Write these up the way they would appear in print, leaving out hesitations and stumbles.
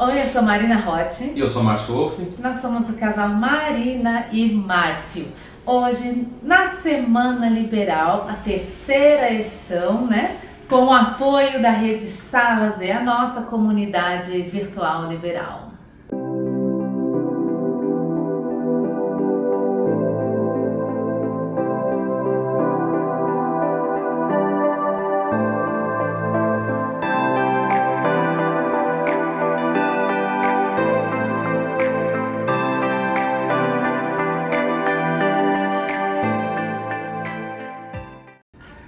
Oi, eu sou Marina Rotti. E eu sou Márcio Wolff. Nós somos o casal Marina e Márcio. Hoje, na Semana Liberal, a terceira edição, né? Com o apoio da Rede Salas e a nossa comunidade virtual liberal.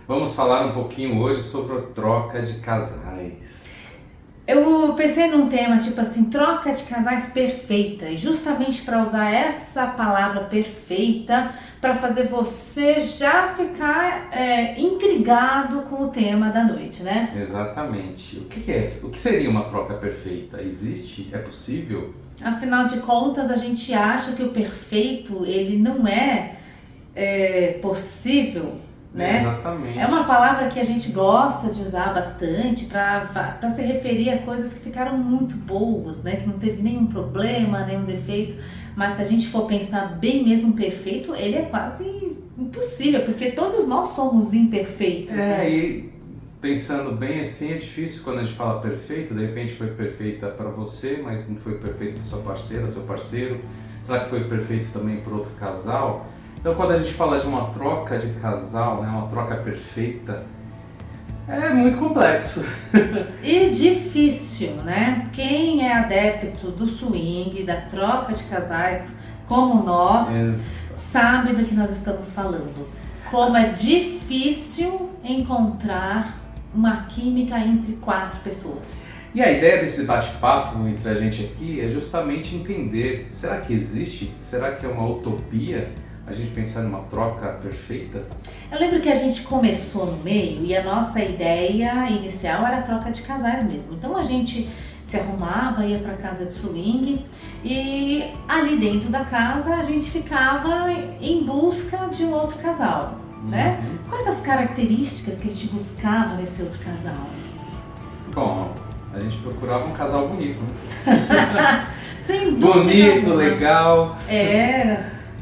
Vamos falar um pouquinho hoje sobre a troca de casais. Eu pensei num tema tipo assim, troca de casais perfeita, e justamente para usar essa palavra perfeita para fazer você já ficar intrigado com o tema da noite, né? Exatamente. O que é isso? O que seria uma troca perfeita? Existe? É possível? Afinal de contas, a gente acha que o perfeito ele não é possível. Né? Exatamente. É uma palavra que a gente gosta de usar bastante para se referir a coisas que ficaram muito boas, né? Que não teve nenhum problema, nenhum defeito. Mas se a gente for pensar bem mesmo perfeito, ele é quase impossível, porque todos nós somos imperfeitos. Né? E pensando bem assim, é difícil quando a gente fala perfeito. De repente foi perfeita para você, mas não foi perfeito para sua parceira, seu parceiro. Será que foi perfeito também para outro casal? Então, quando a gente fala de uma troca de casal, né, uma troca perfeita, é muito complexo. E difícil, né? Quem é adepto do swing, da troca de casais, como nós, sabe do que nós estamos falando. Como é difícil encontrar uma química entre 4 pessoas. E a ideia desse bate-papo entre a gente aqui é justamente entender, será que existe? Será que é uma utopia? A gente pensar numa troca perfeita? Eu lembro que a gente começou no meio e a nossa ideia inicial era a troca de casais mesmo. Então a gente se arrumava, ia para casa de swing e ali dentro da casa a gente ficava em busca de um outro casal, né? Quais as características que a gente buscava nesse outro casal? Bom, a gente procurava um casal bonito, né? Sem dúvida bonito, alguma. Legal.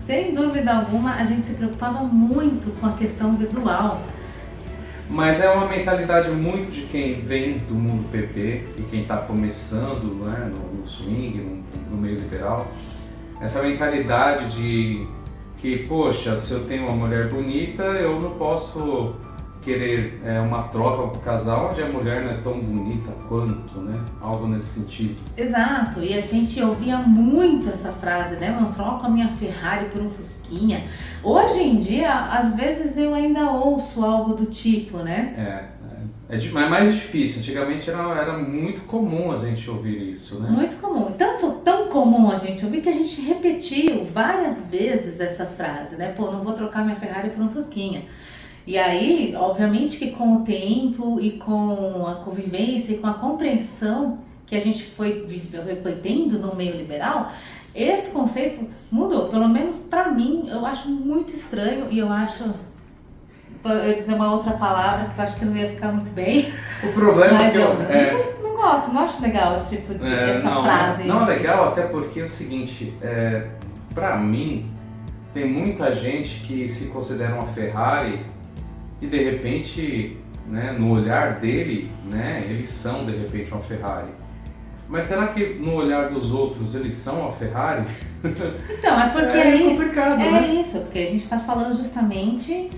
Sem dúvida alguma, a gente se preocupava muito com a questão visual. Mas é uma mentalidade muito de quem vem do mundo PP e quem está começando, né, no swing, no meio liberal. Essa mentalidade de que, poxa, se eu tenho uma mulher bonita, eu não posso querer uma troca com o casal onde a mulher não é tão bonita quanto, né? Algo nesse sentido. Exato, e a gente ouvia muito essa frase, né? Eu não troco a minha Ferrari por um Fusquinha. Hoje em dia, às vezes eu ainda ouço algo do tipo, né? É mais difícil. Antigamente era muito comum a gente ouvir isso, né? Muito comum. Tão comum a gente ouvir que a gente repetiu várias vezes essa frase, né? Pô, não vou trocar minha Ferrari por um Fusquinha. E aí, obviamente que com o tempo e com a convivência e com a compreensão que a gente foi tendo no meio liberal, esse conceito mudou. Pelo menos para mim, eu acho muito estranho e eu acho... Eu ia dizer uma outra palavra que eu acho que não ia ficar muito bem. O problema mas é que eu não gosto, não acho legal esse tipo de frase. Não é legal, até porque é o seguinte, para mim, tem muita gente que se considera uma Ferrari e de repente, né, no olhar dele, né, eles são de repente uma Ferrari. Mas será que no olhar dos outros eles são uma Ferrari? Então, é porque é complicado, né? isso, porque a gente está falando justamente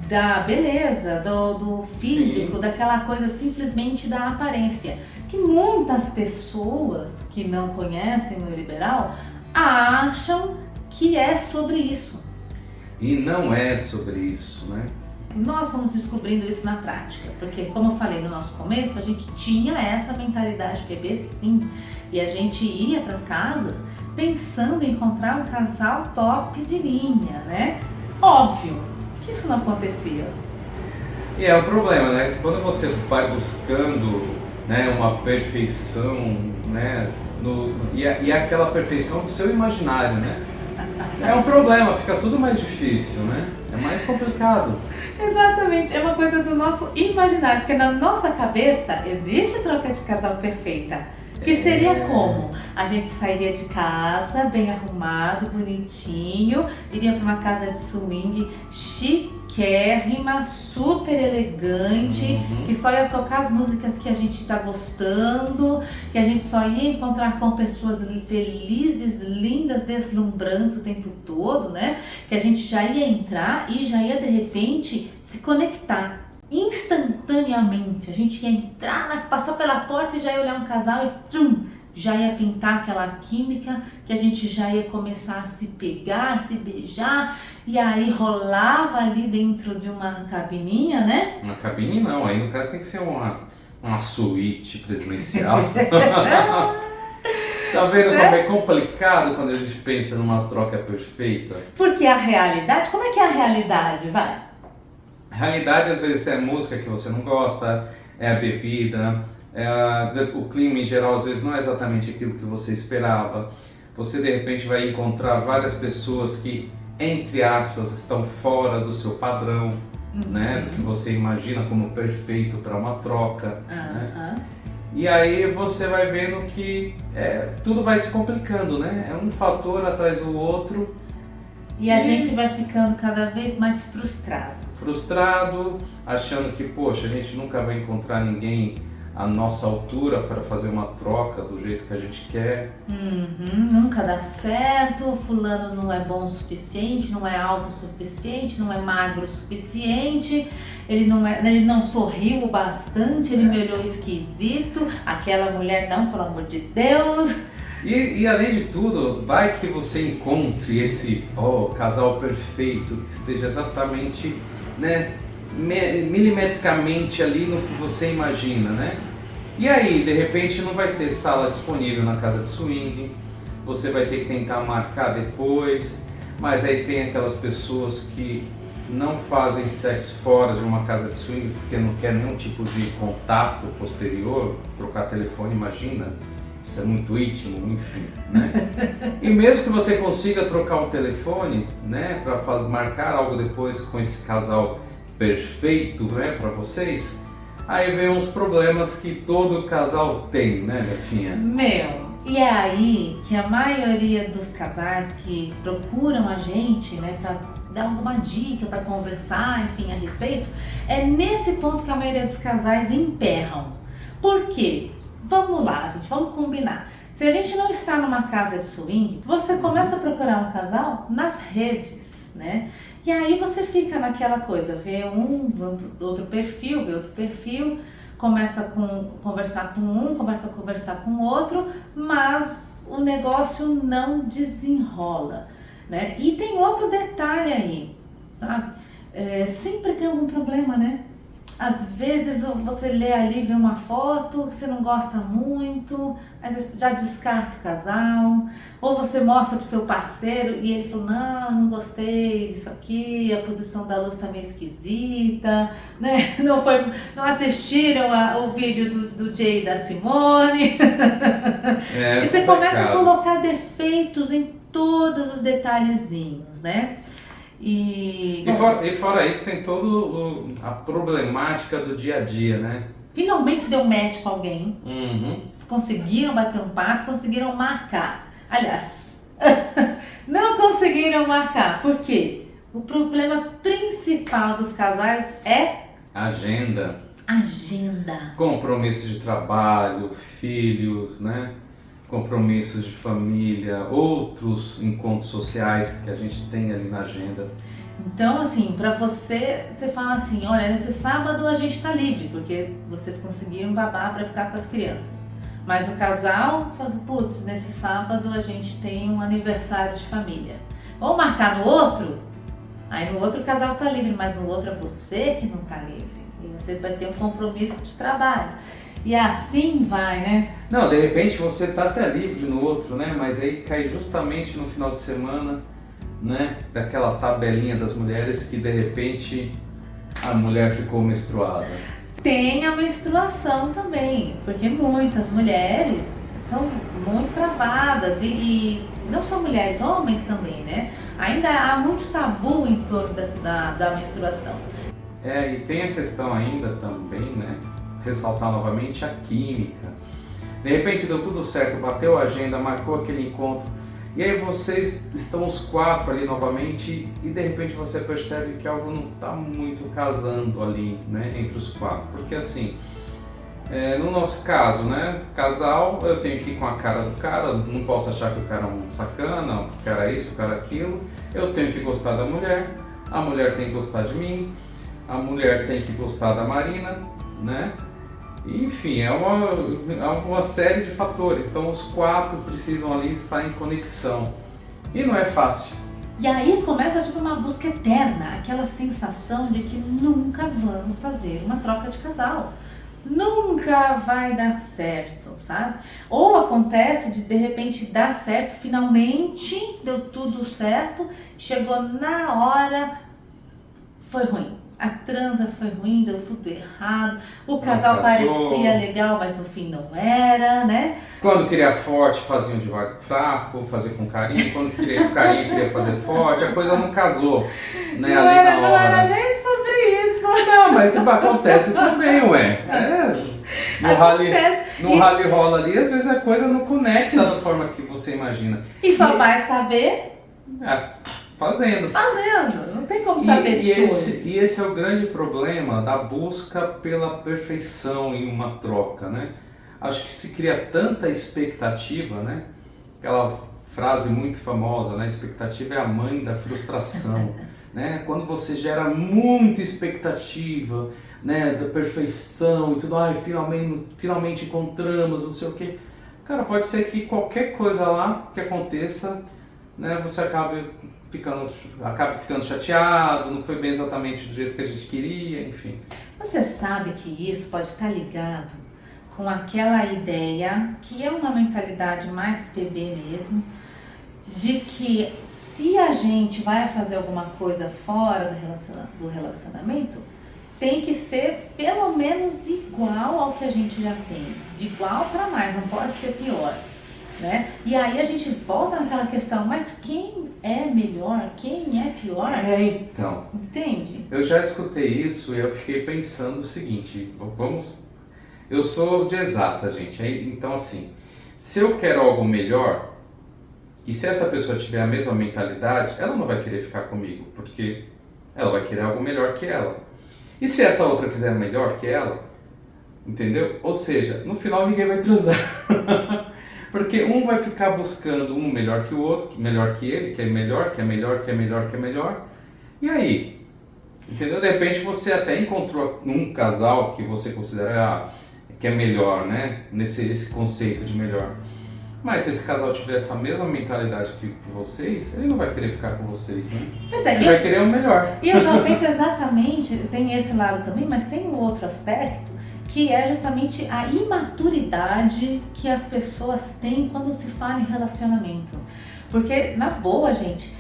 da beleza, do físico, sim, daquela coisa simplesmente da aparência. Que muitas pessoas que não conhecem o liberal acham que é sobre isso. E não é sobre isso, né? Nós fomos descobrindo isso na prática, porque como eu falei no nosso começo, a gente tinha essa mentalidade bebê sim, e a gente ia para as casas pensando em encontrar um casal top de linha, né? Óbvio que isso não acontecia. E é o problema, né? Quando você vai buscando, né, uma perfeição, né, e é aquela perfeição do seu imaginário, né? É um problema, fica tudo mais difícil, né? É mais complicado. Exatamente, é uma coisa do nosso imaginário, porque na nossa cabeça existe troca de casal perfeita. Que seria como? A gente sairia de casa, bem arrumado, bonitinho, iria para uma casa de swing chiquérrima, super elegante, que só ia tocar as músicas que a gente tá gostando, que a gente só ia encontrar com pessoas felizes, lindas, deslumbrantes o tempo todo, né? Que a gente já ia entrar e já ia de repente se conectar. Instantaneamente, a gente ia entrar, passar pela porta e já ia olhar um casal e tchum, já ia pintar aquela química, que a gente já ia começar a se pegar, a se beijar, e aí rolava ali dentro de uma cabininha, né? Uma cabine não, aí no caso tem que ser uma suíte presidencial. Tá vendo como é complicado quando a gente pensa numa troca perfeita? Porque a realidade, como é que é a realidade, vai? Realidade, às vezes, é a música que você não gosta, é a bebida, o clima em geral, às vezes, não é exatamente aquilo que você esperava. Você, de repente, vai encontrar várias pessoas que, entre aspas, estão fora do seu padrão, né? Do que você imagina como perfeito para uma troca. Né? E aí você vai vendo que tudo vai se complicando, né? É um fator atrás do outro. E a gente vai ficando cada vez mais frustrado, achando que, poxa, a gente nunca vai encontrar ninguém à nossa altura para fazer uma troca do jeito que a gente quer. Nunca dá certo, fulano não é bom o suficiente, não é alto o suficiente, não é magro o suficiente, ele não sorriu bastante, ele me olhou esquisito, aquela mulher não, pelo amor de Deus. E além de tudo, vai que você encontre esse casal perfeito, que esteja exatamente, né, milimetricamente ali no que você imagina, né? E aí, de repente, não vai ter sala disponível na casa de swing, você vai ter que tentar marcar depois, mas aí tem aquelas pessoas que não fazem sexo fora de uma casa de swing porque não quer nenhum tipo de contato posterior, trocar telefone, imagina. Isso é muito íntimo, enfim, né? E mesmo que você consiga trocar o telefone, né, para marcar algo depois com esse casal perfeito, né, para vocês, aí vem uns problemas que todo casal tem, né, gatinha? E é aí que a maioria dos casais que procuram a gente, né, para dar alguma dica, para conversar, enfim, a respeito, é nesse ponto que a maioria dos casais emperram. Por quê? Vamos lá, gente, vamos combinar. Se a gente não está numa casa de swing, você começa a procurar um casal nas redes, né? E aí você fica naquela coisa, vê outro perfil, começa a conversar com um, começa a conversar com o outro, mas o negócio não desenrola, né? E tem outro detalhe aí, sabe? Sempre tem algum problema, né? Às vezes você lê ali, vê uma foto que você não gosta muito, aí você já descarta o casal, ou você mostra pro seu parceiro e ele falou, não gostei disso aqui, a posição da luz tá meio esquisita, né? Não assistiram o vídeo do Jay e da Simone. E você começa a colocar defeitos em todos os detalhezinhos, né? E fora isso, tem toda a problemática do dia a dia, né? Finalmente deu match com alguém, conseguiram bater um papo, conseguiram marcar. Aliás, não conseguiram marcar, por quê? O problema principal dos casais é... Agenda. Compromissos de trabalho, filhos, né? Compromissos de família, outros encontros sociais que a gente tem ali na agenda. Então, assim, pra você fala assim, olha, nesse sábado a gente tá livre, porque vocês conseguiram babar pra ficar com as crianças. Mas o casal fala, putz, nesse sábado a gente tem um aniversário de família. Vamos marcar no outro? Aí no outro o casal tá livre, mas no outro é você que não tá livre. E você vai ter um compromisso de trabalho. E assim vai, né? Não, de repente você tá até livre no outro, né? Mas aí cai justamente no final de semana, né? Daquela tabelinha das mulheres que de repente a mulher ficou menstruada. Tem a menstruação também, porque muitas mulheres são muito travadas e não só mulheres, homens também, né? Ainda há muito tabu em torno da menstruação. E tem a questão ainda também, né? Ressaltar novamente a química. De repente deu tudo certo, bateu a agenda, marcou aquele encontro, e aí vocês estão os 4 ali novamente e de repente você percebe que algo não está muito casando ali, né, entre os 4. Porque assim, no nosso caso, né, casal, eu tenho que ir com a cara do cara, não posso achar que o cara é um sacana, o cara é isso, o cara é aquilo. Eu tenho que gostar da mulher, a mulher tem que gostar de mim, a mulher tem que gostar da Marina, né? Enfim, é uma série de fatores, então os 4 precisam ali estar em conexão. E não é fácil. E aí começa tipo uma busca eterna, aquela sensação de que nunca vamos fazer uma troca de casal. Nunca vai dar certo, sabe? Ou acontece de repente dar certo, finalmente deu tudo certo, chegou na hora, foi ruim. A transa foi ruim, deu tudo errado, o casal parecia legal, mas no fim não era, né? Quando queria forte, fazia de fraco, fazia com carinho, quando queria com carinho, queria fazer forte, a coisa não casou, né? Não, ali não era nem sobre isso. Não, mas isso acontece também, ué. No rally rola ali, às vezes a coisa não conecta da forma que você imagina. E só vai saber... Fazendo, não tem como saber disso. E esse é o grande problema da busca pela perfeição em uma troca, né? Acho que se cria tanta expectativa, né? Aquela frase muito famosa, né? Expectativa é a mãe da frustração, né? Quando você gera muita expectativa, né? Da perfeição e tudo, finalmente encontramos, não sei o quê. Cara, pode ser que qualquer coisa lá que aconteça, né? Você acabe ficando chateado, não foi bem exatamente do jeito que a gente queria, enfim. Você sabe que isso pode estar ligado com aquela ideia, que é uma mentalidade mais PB mesmo, de que se a gente vai fazer alguma coisa fora do relacionamento, tem que ser pelo menos igual ao que a gente já tem, de igual para mais, não pode ser pior. Né? E aí a gente volta naquela questão, mas quem é melhor, quem é pior? Então. Entende? Eu já escutei isso e eu fiquei pensando o seguinte, eu sou de exata, gente, então assim, se eu quero algo melhor, e se essa pessoa tiver a mesma mentalidade, ela não vai querer ficar comigo, porque ela vai querer algo melhor que ela. E se essa outra quiser melhor que ela, entendeu? Ou seja, no final ninguém vai transar. Porque um vai ficar buscando um melhor que o outro, que melhor que ele, que é melhor, que é melhor, que é melhor, que é melhor. E aí? Entendeu? De repente você até encontrou um casal que você considera que é melhor, né? Esse conceito de melhor. Mas se esse casal tiver essa mesma mentalidade que vocês, ele não vai querer ficar com vocês, né? Pois é, ele vai querer o melhor. E eu já penso exatamente, tem esse lado também, mas tem um outro aspecto, que é justamente a imaturidade que as pessoas têm quando se fala em relacionamento. Porque, na boa, gente,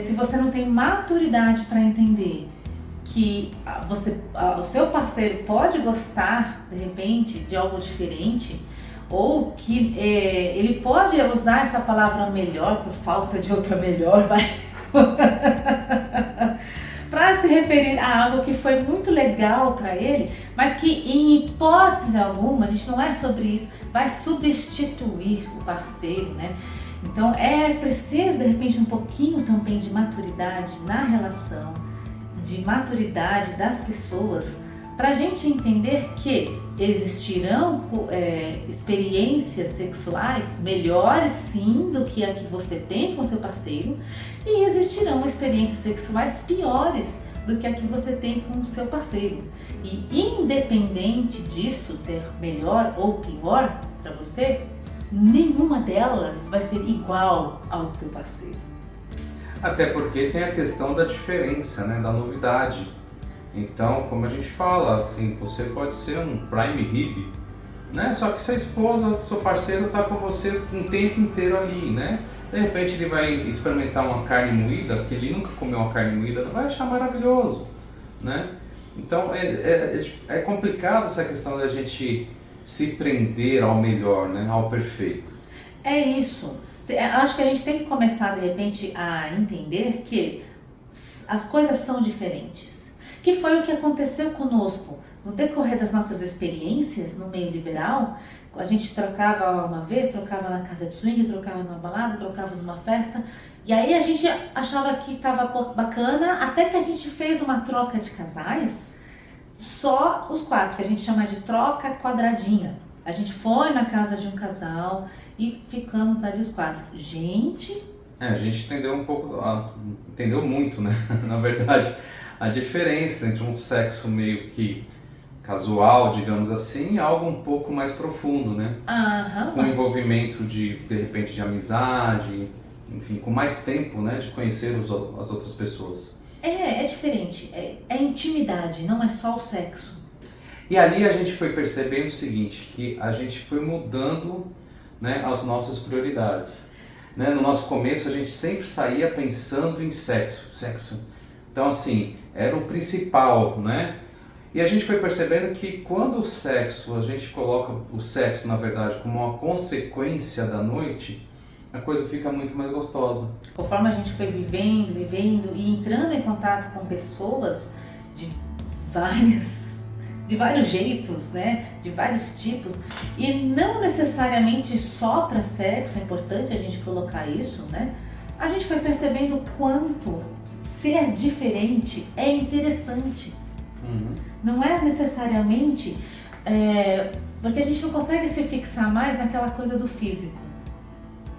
se você não tem maturidade para entender que o seu parceiro pode gostar, de repente, de algo diferente, ou que ele pode usar essa palavra melhor por falta de outra melhor, para se referir a algo que foi muito legal para ele, mas que em hipótese alguma, a gente não é sobre isso, vai substituir o parceiro, né? Então é preciso de repente um pouquinho também de maturidade na relação, de maturidade das pessoas, para a gente entender que existirão experiências sexuais melhores sim do que a que você tem com seu parceiro, e existirão experiências sexuais piores do que a que você tem com o seu parceiro. E independente disso ser melhor ou pior para você, nenhuma delas vai ser igual ao do seu parceiro. Até porque tem a questão da diferença, né, da novidade. Então, como a gente fala, assim, você pode ser um prime rib, né? Só que sua esposa, seu parceiro está com você um tempo inteiro ali, né? De repente ele vai experimentar uma carne moída, que ele nunca comeu uma carne moída, não vai achar maravilhoso, né? Então é complicado essa questão da gente se prender ao melhor, né? Ao perfeito. É isso. Acho que a gente tem que começar de repente a entender que as coisas são diferentes. Que foi o que aconteceu conosco no decorrer das nossas experiências no meio liberal, a gente trocava uma vez, trocava na casa de swing, trocava numa balada, trocava numa festa, e aí a gente achava que estava bacana, até que a gente fez uma troca de casais, só os 4, que a gente chama de troca quadradinha. A gente foi na casa de um casal e ficamos ali os 4. Gente... A gente entendeu um pouco, entendeu muito, né? Na verdade, a diferença entre um sexo meio que casual, digamos assim, e algo um pouco mais profundo, né? Com envolvimento de repente, de amizade, enfim, com mais tempo, né, de conhecer as outras pessoas. É diferente, é intimidade, não é só o sexo. E ali a gente foi percebendo o seguinte, que a gente foi mudando, né, as nossas prioridades. Né? No nosso começo a gente sempre saía pensando em sexo. Então assim, era o principal, né? E a gente foi percebendo que quando o sexo, a gente coloca o sexo na verdade como uma consequência da noite, a coisa fica muito mais gostosa. Conforme a gente foi vivendo e entrando em contato com pessoas de vários jeitos, né? De vários tipos, e não necessariamente só para sexo, é importante a gente colocar isso, né? A gente foi percebendo o quanto ser diferente é interessante. Não é necessariamente porque a gente não consegue se fixar mais naquela coisa do físico.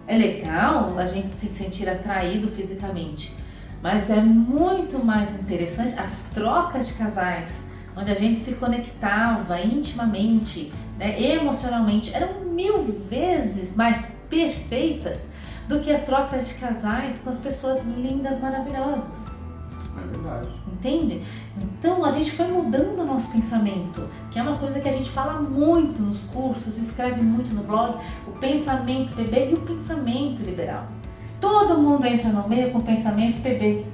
É legal a gente se sentir atraído fisicamente, mas é muito mais interessante as trocas de casais, onde a gente se conectava intimamente, né, emocionalmente, eram 1000 vezes mais perfeitas do que as trocas de casais com as pessoas lindas, maravilhosas. É verdade. Entende? Então a gente foi mudando o nosso pensamento, que é uma coisa que a gente fala muito nos cursos, escreve muito no blog, o pensamento PB e o pensamento liberal. Todo mundo entra no meio com o pensamento PB.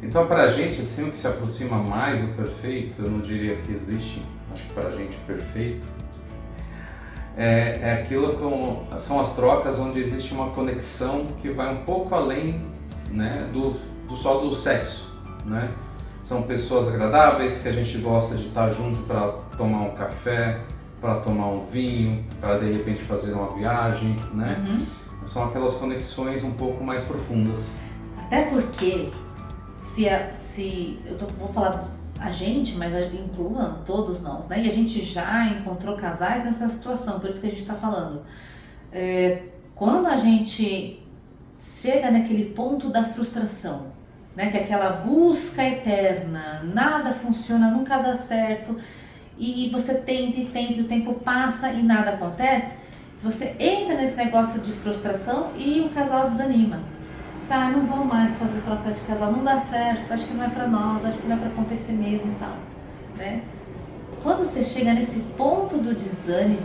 Então, para a gente, assim, o que se aproxima mais do perfeito, eu não diria que existe, acho que para a gente perfeito, é aquilo são as trocas onde existe uma conexão que vai um pouco além, né, só do sexo, né? São pessoas agradáveis que a gente gosta de estar junto para tomar um café, para tomar um vinho, para de repente fazer uma viagem, né? São aquelas conexões um pouco mais profundas. Até porque vou falar a gente, mas incluam todos nós, né? E a gente já encontrou casais nessa situação, por isso que a gente está falando. Quando a gente chega naquele ponto da frustração, né? Que é aquela busca eterna, nada funciona, nunca dá certo, e você tenta, e o tempo passa e nada acontece, você entra nesse negócio de frustração e o casal desanima. Não vou mais fazer troca de casal, não dá certo, acho que não é pra nós, acho que não é pra acontecer mesmo e tal, né? Quando você chega nesse ponto do desânimo,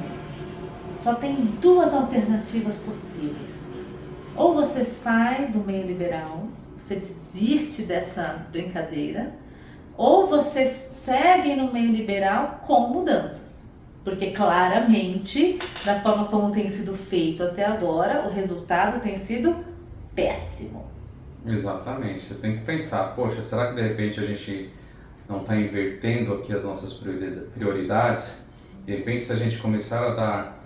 só tem 2 alternativas possíveis. Ou você sai do meio liberal, você desiste dessa brincadeira, ou você segue no meio liberal com mudanças. Porque claramente, da forma como tem sido feito até agora, o resultado tem sido péssimo. Exatamente, você tem que pensar, poxa, será que de repente a gente não está invertendo aqui as nossas prioridades? De repente, se a gente começar a dar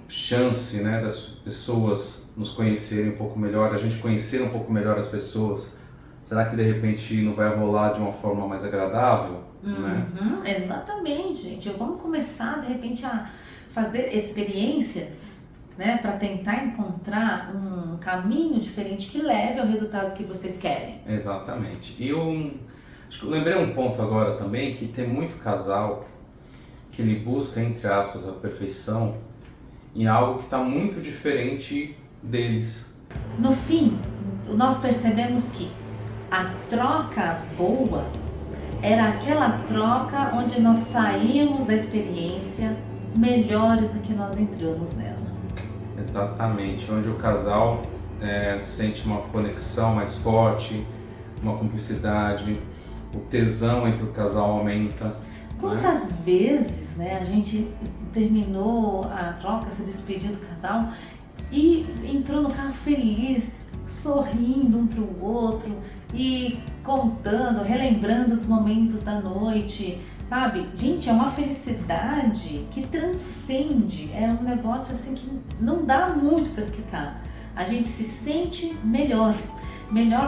chance, né, das pessoas nos conhecerem um pouco melhor, a gente conhecer um pouco melhor as pessoas, será que de repente não vai rolar de uma forma mais agradável? Né? Exatamente, gente. Vamos começar de repente a fazer experiências, né, para tentar encontrar um caminho diferente que leve ao resultado que vocês querem. Exatamente. E acho que eu lembrei um ponto agora também, que tem muito casal que ele busca, entre aspas, a perfeição em algo que está muito diferente deles. No fim, nós percebemos que a troca boa era aquela troca onde nós saíamos da experiência melhores do que nós entramos nela. Exatamente, onde o casal sente uma conexão mais forte, uma cumplicidade, o tesão entre o casal aumenta. Quantas vezes, né, a gente terminou a troca, se despediu do casal e entrou no carro feliz, sorrindo um pro outro e contando, relembrando os momentos da noite, sabe? Gente, é uma felicidade que transcende, é um negócio assim que não dá muito para explicar. A gente se sente melhor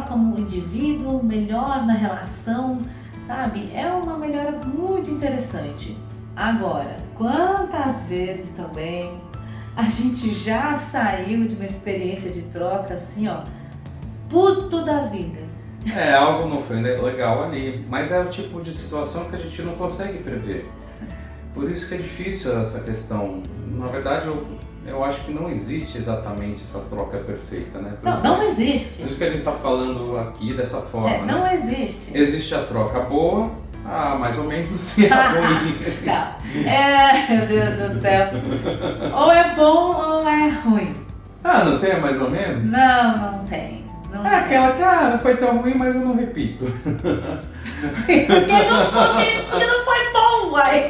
como indivíduo, melhor na relação, sabe? É uma melhora muito interessante. Agora, quantas vezes também a gente já saiu de uma experiência de troca assim, ó, puto da vida. Algo não foi legal ali, mas é o tipo de situação que a gente não consegue prever. Por isso que é difícil essa questão. Na verdade, eu acho que não existe exatamente essa troca perfeita, né? Não existe. Por isso que a gente está falando aqui dessa forma, não né? existe. Existe a troca boa, mais ou menos, e a ruim. Não. Meu Deus do céu. Ou é bom ou é ruim. Não tem mais ou menos? Não tem. Aquela que não foi tão ruim, mas eu não repito. Porque não foi bom, uai.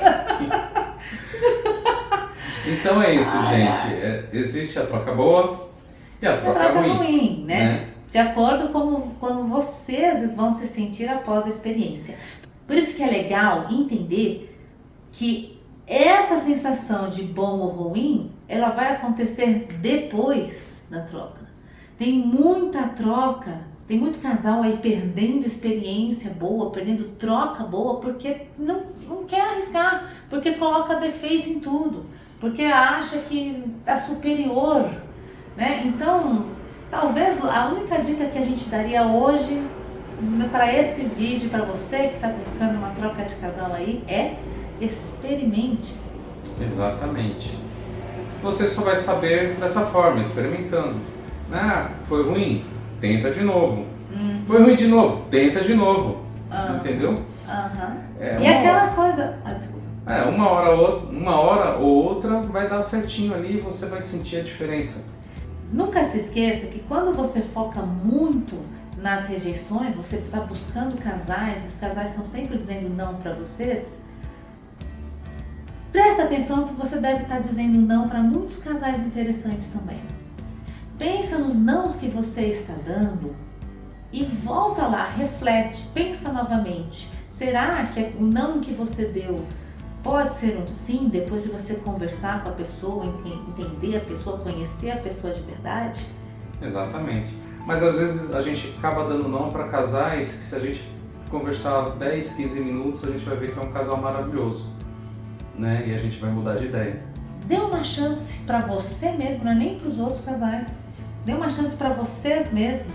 Então é isso, gente. Existe a troca boa e a troca ruim, né? De acordo com como vocês vão se sentir após a experiência. Por isso que é legal entender que essa sensação de bom ou ruim, ela vai acontecer depois da troca. Tem muita troca, tem muito casal aí perdendo experiência boa, perdendo troca boa, porque não quer arriscar, porque coloca defeito em tudo, porque acha que é superior, né? Então, talvez a única dica que a gente daria hoje, para esse vídeo, para você que está buscando uma troca de casal aí, é experimente. Exatamente. Você só vai saber dessa forma, experimentando. Foi ruim? Tenta de novo. Foi ruim de novo? Tenta de novo. Entendeu? E aquela coisa... desculpa. Uma hora ou outra vai dar certinho ali e você vai sentir a diferença. Nunca se esqueça que quando você foca muito nas rejeições, você está buscando casais, e os casais estão sempre dizendo não para vocês, presta atenção que você deve estar dizendo não para muitos casais interessantes também. Pensa nos nãos que você está dando e volta lá, reflete, pensa novamente. Será que o não que você deu pode ser um sim depois de você conversar com a pessoa, entender a pessoa, conhecer a pessoa de verdade? Exatamente. Mas às vezes a gente acaba dando não para casais que, se a gente conversar 10, 15 minutos, a gente vai ver que é um casal maravilhoso, né? E a gente vai mudar de ideia. Dê uma chance para você mesmo, não é nem para os outros casais. Dê uma chance para vocês mesmos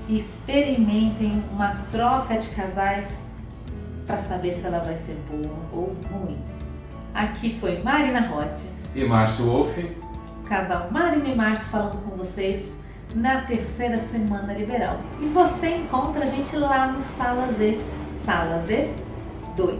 e experimentem uma troca de casais para saber se ela vai ser boa ou ruim. Aqui foi Marina Roth e Márcio Wolff, casal Marina e Márcio, falando com vocês na terceira semana liberal. E você encontra a gente lá no Sala Z, Sala Z 2.